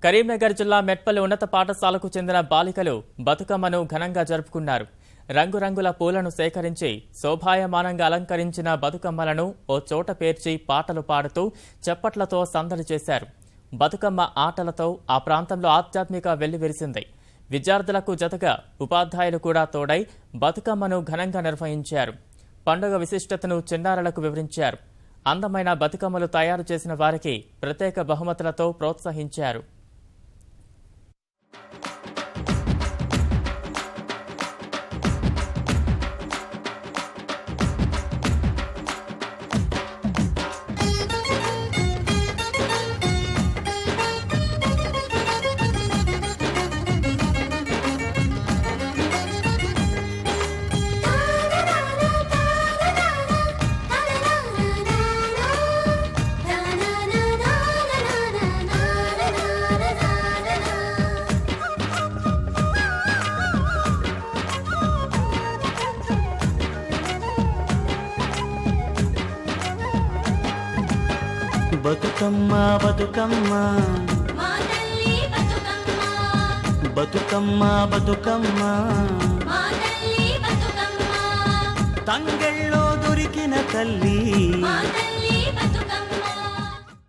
కరీంనగర్ జిల్లా మెట్పల్లి ఉన్నత పాఠశాలకు చెందిన బాలికలు బతుకమ్మను ఘనంగా జరుపుకున్నారు. రంగురంగుల పూలను సేకరించి శోభాయమానంగా అలంకరించిన బతుకమ్మలను ఓ చోట పేర్చి పాటలు పాడుతూ చప్పట్లతో సందడి చేశారు. బతుకమ్మ ఆటలతో ఆ ప్రాంతంలో ఆధ్యాత్మిక వెల్లివిరిసింది. విద్యార్థులకు జతగా ఉపాధ్యాయులు కూడా తోడై బతుకమ్మను ఘనంగా నిర్వహించారు. పండుగ విశిష్టతను చిన్నారులకు వివరించారు. అందమైన బతుకమ్మలు తయారు చేసిన వారికి ప్రత్యేక బహుమతులతో ప్రోత్సహించారు. బతుకమ్మ బతుకమ్మ మా తల్లి బతుకమ్మ, బతుకమ్మ బతుకమ్మ మా తల్లి బతుకమ్మ, తంగెళ్ళో దొరికిన తల్లి మా తల్లి